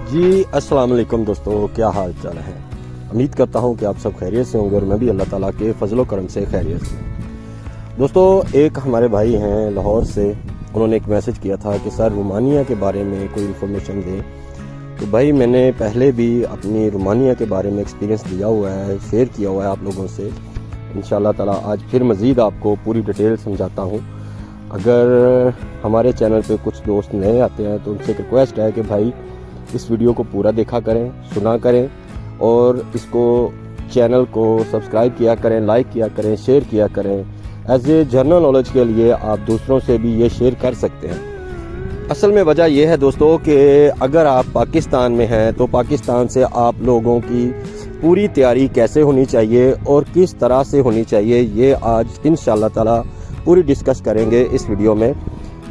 जी अस्सलाम वालेकुम दोस्तों, क्या हाल चाल है। उम्मीद करता हूँ कि आप सब खैरियत से होंगे और मैं भी अल्लाह ताला के फजलो करम से खैरियत से। दोस्तों, एक हमारे भाई हैं लाहौर से, उन्होंने एक मैसेज किया था कि सर रोमानिया के बारे में कोई इन्फॉर्मेशन दें। तो भाई मैंने पहले भी अपनी रोमानिया के बारे में एक्सपीरियंस दिया हुआ है, शेयर किया हुआ है आप लोगों से। इंशाअल्लाह ताला आज फिर मज़ीद आपको पूरी डिटेल समझाता हूँ। अगर हमारे चैनल पे कुछ दोस्त नए आते हैं तो उनसे एक रिक्वेस्ट है कि भाई इस वीडियो को पूरा देखा करें, सुना करें और इसको चैनल को सब्सक्राइब किया करें, लाइक किया करें, शेयर किया करें। एज ए जनरल नॉलेज के लिए आप दूसरों से भी ये शेयर कर सकते हैं। असल में वजह यह है दोस्तों कि अगर आप पाकिस्तान में हैं तो पाकिस्तान से आप लोगों की पूरी तैयारी कैसे होनी चाहिए और किस तरह से होनी चाहिए, ये आज इंशाअल्लाह ताला पूरी डिस्कस करेंगे इस वीडियो में।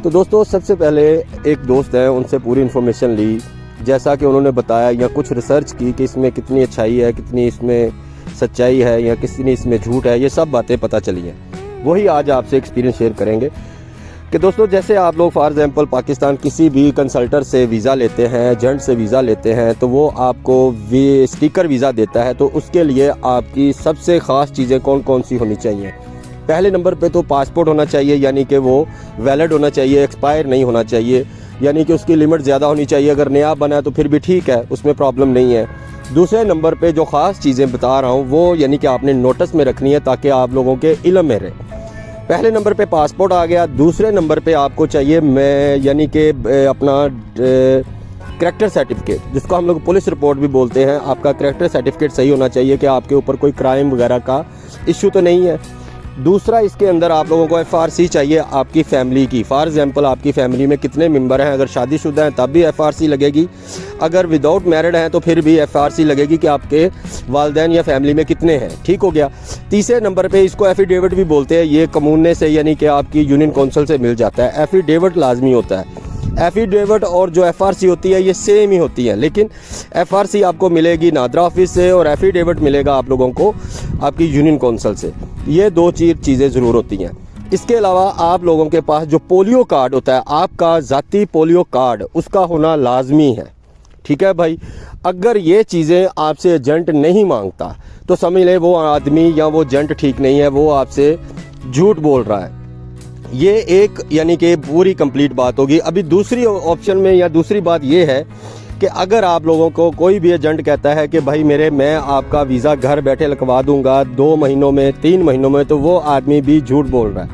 तो दोस्तों, सबसे पहले एक दोस्त है, उनसे पूरी इन्फॉर्मेशन ली, जैसा कि उन्होंने बताया या कुछ रिसर्च की कि इसमें कितनी अच्छाई है, कितनी इसमें सच्चाई है या कितनी इसमें झूठ है, ये सब बातें पता चली हैं। वही आज आपसे एक्सपीरियंस शेयर करेंगे कि दोस्तों, जैसे आप लोग फॉर एग्जांपल पाकिस्तान किसी भी कंसल्टर से वीज़ा लेते हैं, एजेंट से वीज़ा लेते हैं, तो वो आपको स्टिकर वीज़ा देता है। तो उसके लिए आपकी सबसे ख़ास चीज़ें कौन कौन सी होनी चाहिए। पहले नंबर पे तो पासपोर्ट होना चाहिए, यानी कि वो वैलिड होना चाहिए, एक्सपायर नहीं होना चाहिए, यानी कि उसकी लिमिट ज़्यादा होनी चाहिए। अगर नया बना है तो फिर भी ठीक है, उसमें प्रॉब्लम नहीं है। दूसरे नंबर पे जो ख़ास चीज़ें बता रहा हूँ वो यानी कि आपने नोटिस में रखनी है ताकि आप लोगों के इल्म में रहे। पहले नंबर पे पासपोर्ट आ गया। दूसरे नंबर पे आपको चाहिए यानी कि अपना करैक्टर सर्टिफिकेट, जिसको हम लोग पुलिस रिपोर्ट भी बोलते हैं। आपका करैक्टर सर्टिफिकेट सही होना चाहिए कि आपके ऊपर कोई क्राइम वगैरह का इशू तो नहीं है। दूसरा, इसके अंदर आप लोगों को FRC चाहिए आपकी फ़ैमिली की। फॉर एग्जांपल आपकी फ़ैमिली में कितने मेंबर हैं, अगर शादीशुदा हैं तब भी FRC लगेगी, अगर विदाउट मैरिड हैं तो फिर भी FRC लगेगी कि आपके वालिदैन या फैमिली में कितने हैं। ठीक हो गया। तीसरे नंबर पे इसको एफिडेविट भी बोलते हैं, ये कमूने से यानी कि आपकी यूनियन काउंसिल से मिल जाता है। एफिडेविट लाजमी होता है। एफिडेविट और जो FRC होती है ये सेम ही होती है, लेकिन FRC आपको मिलेगी नादरा ऑफिस से और एफिडेविट मिलेगा आप लोगों को आपकी यूनियन काउंसिल से। ये दो चीज़ें ज़रूर होती हैं। इसके अलावा आप लोगों के पास जो पोलियो कार्ड होता है, आपका ज़ाती पोलियो कार्ड, उसका होना लाजमी है। ठीक है भाई। अगर ये चीज़ें आपसे एजेंट नहीं मांगता तो समझ लें वो आदमी या वो एजेंट ठीक नहीं है, वो आपसे झूठ बोल रहा है। ये एक यानी कि पूरी कंप्लीट बात होगी। अभी दूसरी ऑप्शन में या दूसरी बात ये है कि अगर आप लोगों को कोई भी एजेंट कहता है कि भाई मैं आपका वीज़ा घर बैठे लगवा दूंगा 2 महीनों में, 3 महीनों में, तो वो आदमी भी झूठ बोल रहा है,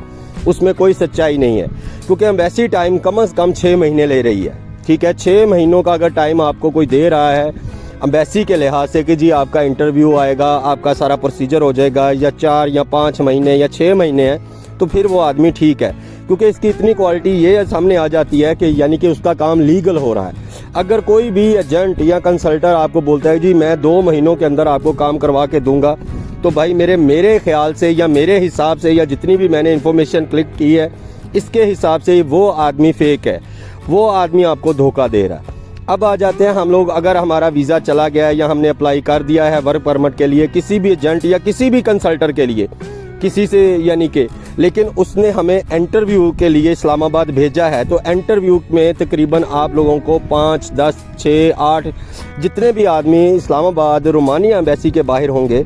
उसमें कोई सच्चाई नहीं है। क्योंकि एम्बेसी टाइम कम से कम 6 महीने ले रही है। ठीक है, 6 महीनों का अगर टाइम आपको कोई दे रहा है एम्बेसी के लिहाज से कि जी आपका इंटरव्यू आएगा, आपका सारा प्रोसीजर हो जाएगा, या 4 या 5 महीने या 6 महीने हैं, तो फिर वो आदमी ठीक है, क्योंकि इसकी इतनी क्वालिटी ये सामने आ जाती है कि यानी कि उसका काम लीगल हो रहा है। अगर कोई भी एजेंट या कंसल्टर आपको बोलता है जी मैं 2 महीनों के अंदर आपको काम करवा के दूंगा, तो भाई मेरे ख्याल से या मेरे हिसाब से या जितनी भी मैंने इन्फॉर्मेशन क्लिक की है इसके हिसाब से वो आदमी फेक है, वो आदमी आपको धोखा दे रहा है। अब आ जाते हैं हम लोग, अगर हमारा वीज़ा चला गया है या हमने अप्लाई कर दिया है वर्क परमिट के लिए किसी भी एजेंट या किसी भी कंसल्टर के लिए, किसी से यानी कि, लेकिन उसने हमें इंटरव्यू के लिए इस्लामाबाद भेजा है, तो इंटरव्यू में तकरीबन आप लोगों को 5, 10, 6, 8 जितने भी आदमी इस्लामाबाद रोमानिया एम्बेसी के बाहर होंगे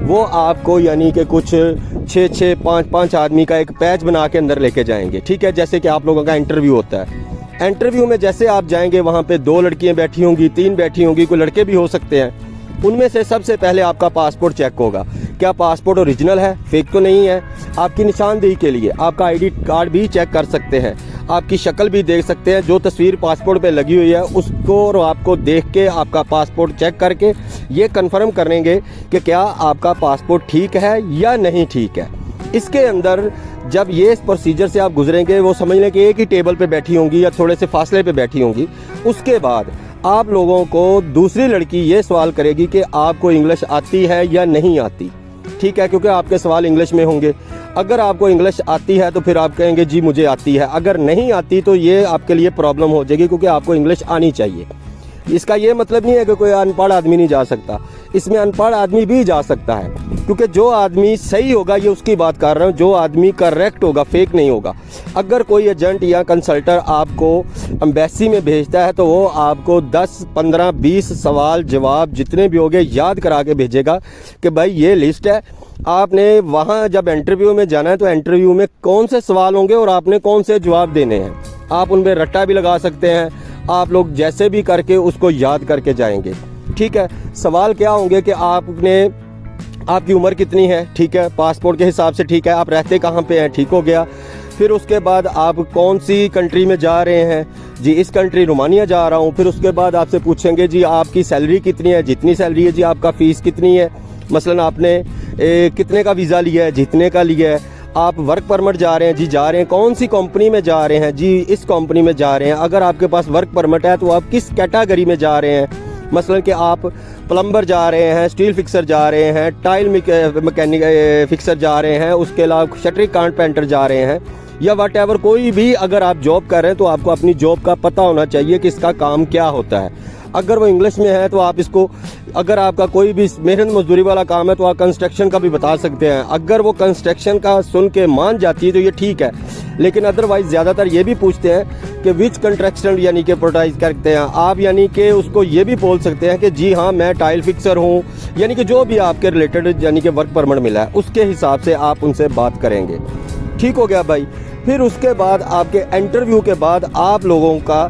वो आपको यानी कि कुछ 6, 5 आदमी का एक पैच बना के अंदर लेके जाएंगे। ठीक है, जैसे कि आप लोगों का इंटरव्यू होता है। इंटरव्यू में जैसे आप जाएंगे वहाँ पे 2 लड़कियाँ बैठी होंगी, 3 बैठी होंगी, कोई लड़के भी हो सकते हैं। उनमें से सबसे पहले आपका पासपोर्ट चेक होगा, क्या पासपोर्ट ओरिजिनल है, फेक तो नहीं है। आपकी निशानदेही के लिए आपका ID कार्ड भी चेक कर सकते हैं, आपकी शक्ल भी देख सकते हैं, जो तस्वीर पासपोर्ट पे लगी हुई है उसको और आपको देख के आपका पासपोर्ट चेक करके ये कंफर्म करेंगे कि क्या आपका पासपोर्ट ठीक है या नहीं ठीक है। इसके अंदर जब ये इस प्रोसीजर से आप गुजरेंगे, वो समझ लें कि एक ही टेबल पे बैठी होंगी या थोड़े से फासले पे बैठी होंगी। उसके बाद आप लोगों को दूसरी लड़की ये सवाल करेगी कि आपको इंग्लिश आती है या नहीं आती। ठीक है, क्योंकि आपके सवाल इंग्लिश में होंगे। अगर आपको इंग्लिश आती है तो फिर आप कहेंगे जी मुझे आती है, अगर नहीं आती तो ये आपके लिए प्रॉब्लम हो जाएगी, क्योंकि आपको इंग्लिश आनी चाहिए। इसका ये मतलब नहीं है कि कोई अनपढ़ आदमी नहीं जा सकता, इसमें अनपढ़ आदमी भी जा सकता है, क्योंकि जो आदमी सही होगा, ये उसकी बात कर रहा हूँ, जो आदमी करेक्ट होगा, फेक नहीं होगा। अगर कोई एजेंट या कंसल्टर आपको एम्बेसी में भेजता है तो वो आपको 10, 15, 20 सवाल जवाब जितने भी होंगे याद करा के भेजेगा कि भाई ये लिस्ट है, आपने वहाँ जब इंटरव्यू में जाना है तो इंटरव्यू में कौन से सवाल होंगे और आपने कौन से जवाब देने हैं। आप उन पर रट्टा भी लगा सकते हैं, आप लोग जैसे भी करके उसको याद करके जाएंगे, ठीक है। सवाल क्या होंगे कि आपकी उम्र कितनी है, ठीक है, पासपोर्ट के हिसाब से, ठीक है, आप रहते कहाँ पे हैं, ठीक हो गया। फिर उसके बाद आप कौन सी कंट्री में जा रहे हैं, जी इस कंट्री रोमानिया जा रहा हूँ। फिर उसके बाद आपसे पूछेंगे जी आपकी सैलरी कितनी है, जितनी सैलरी है जी, आपका फ़ीस कितनी है, मसलन आपने कितने का वीज़ा लिया है, जितने का लिया है। आप वर्क परमिट जा रहे हैं, जी जा रहे हैं, कौन सी कंपनी में जा रहे हैं, जी इस कंपनी में जा रहे हैं। अगर आपके पास वर्क परमिट है तो आप किस कैटेगरी में जा रहे हैं, मसलन कि आप प्लम्बर जा रहे हैं, स्टील फिक्सर जा रहे हैं, टाइल मैकेनिक फिक्सर जा रहे हैं, उसके अलावा शटरिंग कारपेंटर जा रहे हैं, या वट एवर कोई भी अगर आप जॉब कर रहे हैं तो आपको अपनी जॉब का पता होना चाहिए कि इसका काम क्या होता है। अगर वो इंग्लिश में है तो आप इसको, अगर आपका कोई भी मेहनत मजदूरी वाला काम है तो आप कंस्ट्रक्शन का भी बता सकते हैं। अगर वो कंस्ट्रक्शन का सुन के मान जाती है तो ये ठीक है, लेकिन अदरवाइज़ ज़्यादातर ये भी पूछते हैं कि विच कंस्ट्रक्शन यानी कि प्रोटाइज करते हैं आप, यानी कि उसको ये भी बोल सकते हैं कि जी हाँ मैं टाइल फिक्सर हूँ, यानी कि जो भी आपके रिलेटेड यानी कि वर्क परमिट मिला है उसके हिसाब से आप उनसे बात करेंगे, ठीक हो गया भाई। फिर उसके बाद आपके इंटरव्यू के बाद आप लोगों का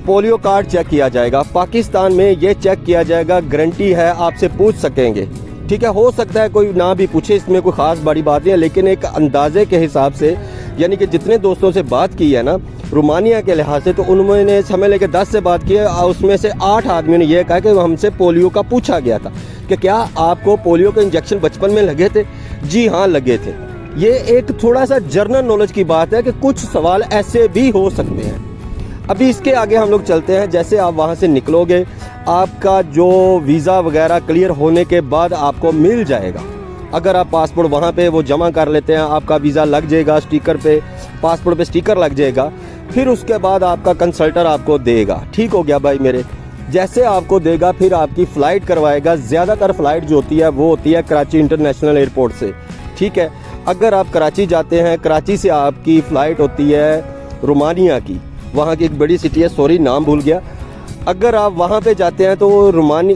पोलियो कार्ड चेक किया जाएगा। पाकिस्तान में ये चेक किया जाएगा, गारंटी है आपसे पूछ सकेंगे, ठीक है। हो सकता है कोई ना भी पूछे, इसमें कोई ख़ास बड़ी बात नहीं है, लेकिन एक अंदाजे के हिसाब से, यानी कि जितने दोस्तों से बात की है ना रोमानिया के लिहाज से, तो उन्होंने समय लेके 10 से बात की है, उसमें से 8 आदमियों ने यह कहा कि हमसे पोलियो का पूछा गया था कि क्या आपको पोलियो के इंजेक्शन बचपन में लगे थे, जी हाँ लगे थे। ये एक थोड़ा सा जनरल नॉलेज की बात है कि कुछ सवाल ऐसे भी हो सकते हैं। अभी इसके आगे हम लोग चलते हैं। जैसे आप वहाँ से निकलोगे, आपका जो वीज़ा वगैरह क्लियर होने के बाद आपको मिल जाएगा। अगर आप पासपोर्ट वहाँ पे वो जमा कर लेते हैं, आपका वीज़ा लग जाएगा, स्टिकर पे, पासपोर्ट पे स्टिकर लग जाएगा। फिर उसके बाद आपका कंसल्टर आपको देगा, ठीक हो गया भाई मेरे। जैसे आपको देगा फिर आपकी फ़्लाइट करवाएगा। ज़्यादातर फ़्लाइट जो होती है वो होती है कराची इंटरनेशनल एयरपोर्ट से, ठीक है। अगर आप कराची जाते हैं, कराची से आपकी फ़्लाइट होती है रोमानिया की, वहाँ की एक बड़ी सिटी है, सॉरी नाम भूल गया। अगर आप वहाँ पे जाते हैं तो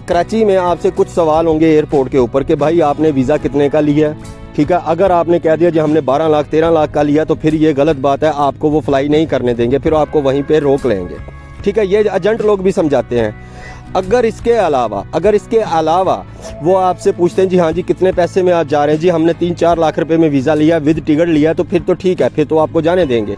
कराची में आपसे कुछ सवाल होंगे एयरपोर्ट के ऊपर कि भाई आपने वीज़ा कितने का लिया है, ठीक है। अगर आपने कह दिया जी हमने 12 लाख 13 लाख का लिया तो फिर ये गलत बात है, आपको वो फ्लाई नहीं करने देंगे, फिर आपको वहीं पे रोक लेंगे, ठीक है। ये एजेंट लोग भी समझाते हैं। अगर इसके अलावा वो आपसे पूछते हैं जी हाँ जी कितने पैसे में आप जा रहे हैं, जी हमने 3-4 लाख रुपए में वीज़ा लिया विद टिकट लिया, तो फिर तो ठीक है, फिर तो आपको जाने देंगे।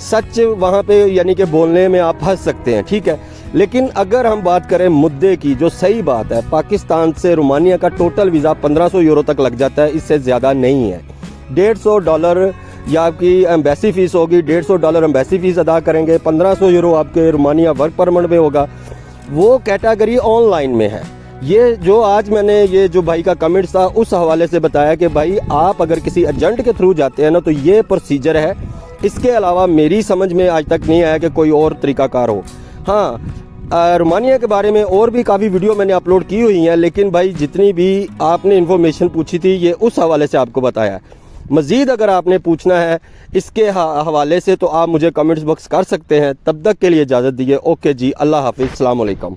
सच वहाँ पे यानी कि बोलने में आप फंस सकते हैं, ठीक है। लेकिन अगर हम बात करें मुद्दे की, जो सही बात है, पाकिस्तान से रोमानिया का टोटल वीज़ा 1500 यूरो तक लग जाता है, इससे ज़्यादा नहीं है। $150 या आपकी एम्बेसी फ़ीस होगी, $150 एम्बेसी फ़ीस अदा करेंगे, 1500 यूरो आपके रोमानिया वर्क परमिट में होगा। वो कैटेगरी ऑनलाइन में है। ये जो आज मैंने ये जो भाई का कमेंट था उस हवाले से बताया कि भाई आप अगर किसी एजेंट के थ्रू जाते हैं ना तो ये प्रोसीजर है। इसके अलावा मेरी समझ में आज तक नहीं आया कि कोई और तरीकाकार हो। हाँ, रोमानिया के बारे में और भी काफ़ी वीडियो मैंने अपलोड की हुई हैं, लेकिन भाई जितनी भी आपने इन्फॉर्मेशन पूछी थी ये उस हवाले से आपको बताया। मज़ीद अगर आपने पूछना है इसके हवाले से तो आप मुझे कमेंट्स बॉक्स कर सकते हैं। तब तक के लिए इजाज़त दीजिए। ओके जी, अल्लाह हाफिज़, अस्सलाम वालेकुम।